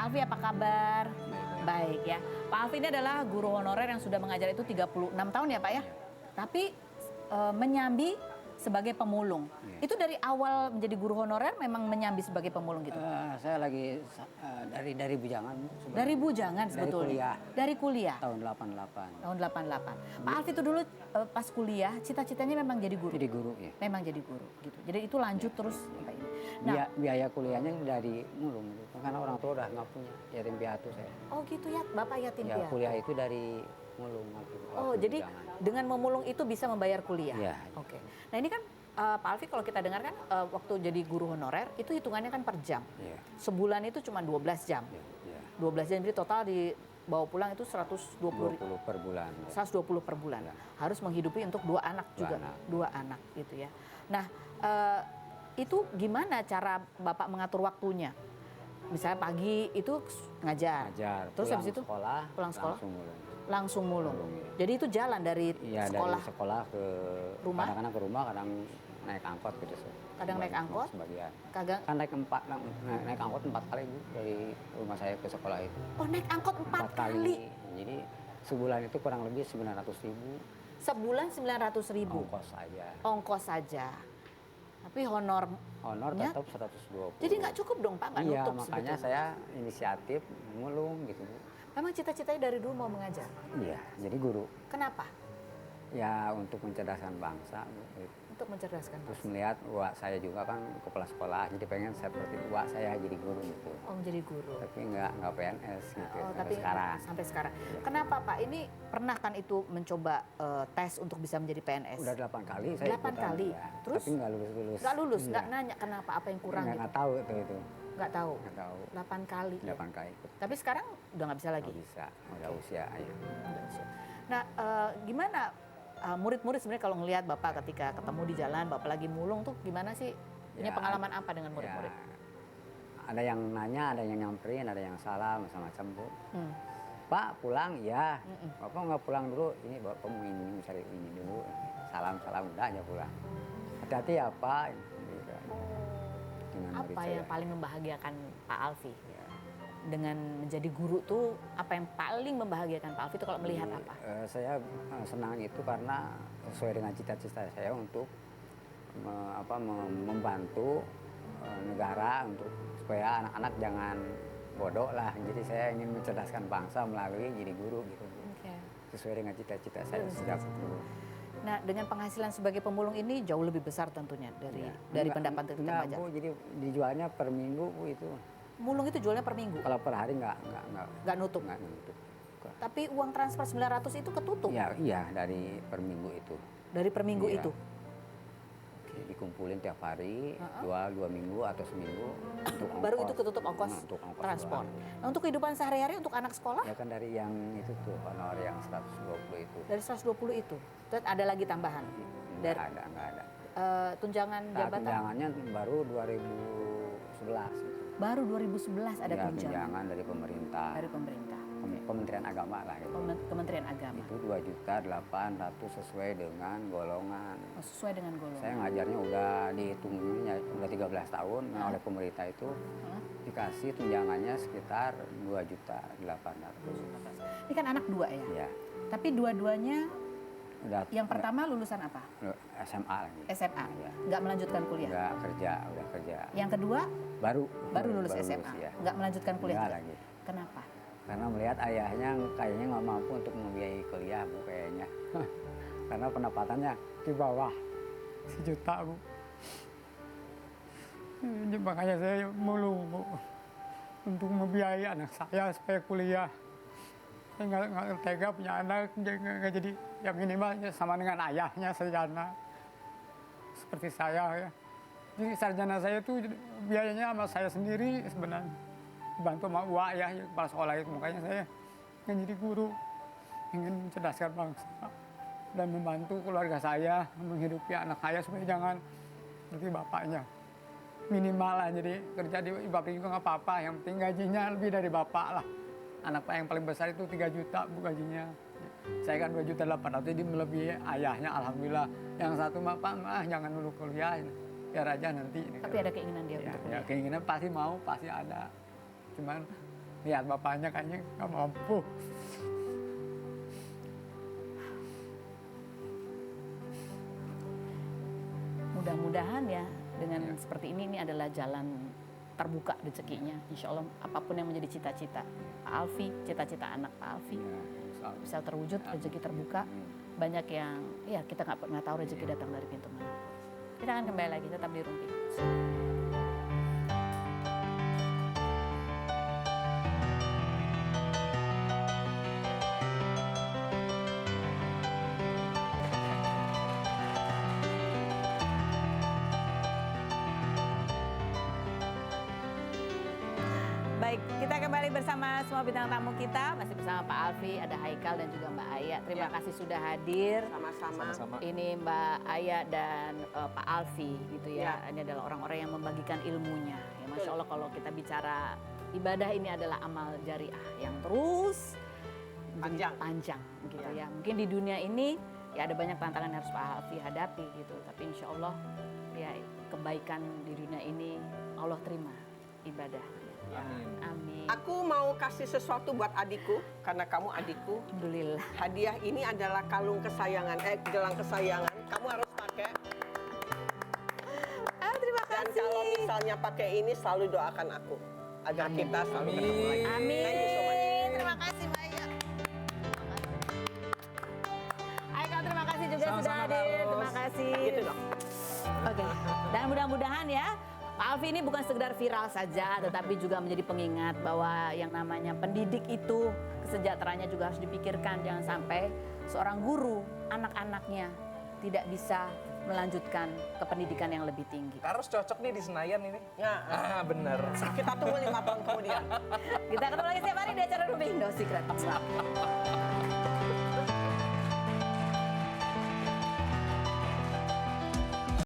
Alfi apa kabar? Baik. Baik ya. Pak Alfi ini adalah guru honorer yang sudah mengajar itu 36 tahun ya Pak ya? Tapi menyambi sebagai pemulung. Itu dari awal menjadi guru honorer memang menyambi sebagai pemulung gitu? Saya lagi dari bujangan. Dari bujangan sebetulnya? Kuliah. Dari kuliah? Tahun 88. Tahun 88. Pak Alfi itu dulu pas kuliah cita-citanya memang jadi guru? Jadi guru ya. Memang jadi guru gitu. Jadi itu lanjut terus sampai ini. Nah, biaya kuliahnya dari mulung gitu. Karena orang tua udah nggak punya, yatim piatu saya. Oh gitu ya, Bapak yatim piatu? Ya kuliah itu dari mulung. Oh jadi dengan memulung itu bisa membayar kuliah? Iya. Oke. Nah ini kan Pak Alfi kalau kita dengar kan waktu jadi guru honorer itu hitungannya kan per jam. Iya. Sebulan itu cuma 12 jam. Iya. 12 jam jadi total dibawa pulang itu 120 per bulan. 120 per bulan. Ya. Harus menghidupi untuk dua anak juga. Dua anak gitu ya. Nah itu gimana cara Bapak mengatur waktunya? Misalnya pagi itu ngajar. Terus habis itu pulang sekolah langsung mulung. Ya. Jadi itu jalan dari sekolah. Dari sekolah ke rumah. Kadang-kadang ke rumah, kadang naik angkot gitu. Kadang naik angkot. Sebagian. Kan naik angkot 4 kali Bu dari rumah saya ke sekolah itu. Oh naik angkot 4 kali. Jadi sebulan itu kurang lebih 900.000. Sebulan 900.000. Ongkos saja. Ongkos saja. Tapi honor tetap 120. Jadi nggak cukup dong Pak, nggak iya, nutup makanya sebetulnya. saya inisiatif mulung gitu Bu. Memang cita-citanya dari dulu mau mengajar? Iya, jadi guru. Kenapa? Ya untuk mencerdaskan bangsa Bu. Untuk mencerdaskan bangsa. Terus melihat wah saya juga kan kepala sekolah, jadi pengen seperti wah saya jadi guru gitu. Oh menjadi guru. Tapi nggak PNS gitu. Oh, tapi sekarang. Sampai sekarang. Ya. Kenapa Pak? Ini pernah kan itu mencoba tes untuk bisa menjadi PNS? Udah 8 kali saya 8 kali? Ya. Terus? Tapi nggak lulus. Nggak lulus? Iya. Nggak nanya kenapa? Apa yang kurang gitu? Nggak tahu itu. Nggak tahu? Nggak tahu. 8 kali? 8 kali. Tapi sekarang udah nggak bisa lagi? Nggak bisa, udah usia ya. Nah gimana murid-murid sebenarnya kalau ngelihat Bapak ketika ketemu di jalan, Bapak lagi mulung tuh gimana sih? Punya pengalaman apa dengan murid-murid? Ya, ada yang nanya, ada yang nyamperin, ada yang salam, macam-macam Bu. Pak pulang ya, Bapak nggak pulang dulu, ini Bapak mau ini mencari ini dulu, salam udah aja pulang. Hati-hati ya Pak. Apa yang paling membahagiakan Pak Alfi? Dengan menjadi guru tuh apa yang paling membahagiakan Pak Alfi itu kalau melihat apa? Saya senang itu karena sesuai dengan cita-cita saya untuk membantu negara untuk supaya anak-anak jangan bodoh lah. Jadi saya ingin mencerdaskan bangsa melalui jadi guru gitu. Sesuai dengan cita-cita saya sejak dulu. Nah, dengan penghasilan sebagai pemulung ini jauh lebih besar tentunya dari pendapatan kita pajak. Bu, jadi dijualnya per minggu Bu itu. Mulung itu jualnya per minggu? Kalau per hari nggak nutup. Nggak nutup. Tapi uang transfer 900 itu ketutup? Iya dari per minggu itu. Dari per minggu itu? Dikumpulin tiap hari, jual 2 minggu atau seminggu untuk ongkos. Baru itu ketutup ongkos transport. Nah, untuk kehidupan sehari-hari untuk anak sekolah? Ya kan dari yang itu tuh, honor yang 120 itu. Dari 120 itu? Terus ada lagi tambahan? Nggak ada. Tunjangan jabatan? Tunjangannya baru 2011. Baru 2011 ada tunjangan dari pemerintah. Dari pemerintah. Kementerian Agama lah gitu. Kementerian Agama. Itu 2.800.000 sesuai dengan golongan. Oh, sesuai dengan golongan. Saya ngajarnya udah dihitungnya udah 13 tahun oleh pemerintah itu. Dikasih tunjangannya sekitar 2.800.000. Ini kan anak 2 ya? Iya. Tapi dua-duanya yang pertama lulusan apa? SMA lagi. SMA? Ya. Nggak melanjutkan kuliah? Udah kerja. Yang kedua? Baru lulus SMA? Ya. Nggak melanjutkan kuliah? Nggak lagi. Kenapa? Karena melihat ayahnya kayaknya nggak mampu untuk membiayai kuliah Bu kayaknya. Karena pendapatannya di bawah 1 juta Bu. Jadi makanya saya mulung Bu. Untuk membiayai anak saya supaya kuliah. Saya nggak tega punya anak, nggak jadi ya minimal sama dengan ayahnya sarjana. Seperti saya ya. Jadi sarjana saya itu biayanya sama saya sendiri sebenarnya. Bantu sama uak ya, kepala sekolah itu. Makanya saya ingin jadi guru, ingin mencerdaskan bangsa dan membantu keluarga saya menghidupi anak saya supaya jangan seperti bapaknya. Minimal lah, jadi kerja di pabrik juga nggak apa-apa, yang penting gajinya lebih dari bapak lah. Anak yang paling besar itu 3 juta Bu gajinya. Saya kan 2.800.000, jadi melebihi ayahnya alhamdulillah. Yang satu Pak jangan dulu kuliah, biar aja nanti. Tapi ada keinginan dia untuk kuliah? Ya keinginan pasti mau, pasti ada. Cuman lihat bapaknya kayaknya nggak mampu. Mudah-mudahan ya dengan seperti ini adalah jalan terbuka rezekinya. Insya Allah apapun yang menjadi cita-cita Pak Alfi, cita-cita anak Pak Alfi bisa terwujud, rezeki terbuka. Banyak yang ya kita nggak pernah tahu rezeki datang dari pintu mana. Kita akan kembali lagi tetap di Rumpi. Baik, kita kembali bersama semua bintang tamu kita. Masih bersama Pak Alfi, ada Haikal dan juga Mbak Aya. Terima kasih sudah hadir. Sama-sama. Ini Mbak Aya dan Pak Alfi gitu ya. Ini adalah orang-orang yang membagikan ilmunya. Ya, Masya Allah kalau kita bicara ibadah ini adalah amal jariah yang terus panjang gitu ya. Mungkin di dunia ini ya ada banyak tantangan yang harus Pak Alfi hadapi gitu. Tapi insya Allah ya kebaikan di dunia ini Allah terima ibadah. Amin. Aku mau kasih sesuatu buat adikku, karena kamu adikku. Alhamdulillah. Hadiah ini adalah kalung kesayangan, gelang kesayangan. Kamu harus pakai. Terima Dan kasih. kalau misalnya pakai ini, selalu doakan aku. Agar kita selalu bertemu lagi. Amin. Thank you so much. Terima kasih Mbak Aya. Aika terima kasih juga sudah hadir. Terima kasih. Gitu dong. Oke. Dan mudah-mudahan ya Pak Alfi ini bukan sekedar viral saja, tetapi juga menjadi pengingat bahwa yang namanya pendidik itu kesejahteraannya juga harus dipikirkan. Jangan sampai seorang guru anak-anaknya tidak bisa melanjutkan ke pendidikan yang lebih tinggi. Harus cocok nih di Senayan ini. Nah, Bener. kita tunggu 5 tahun kemudian. Kita ketemu lagi setiap hari di acara Rumpi Indo Secret.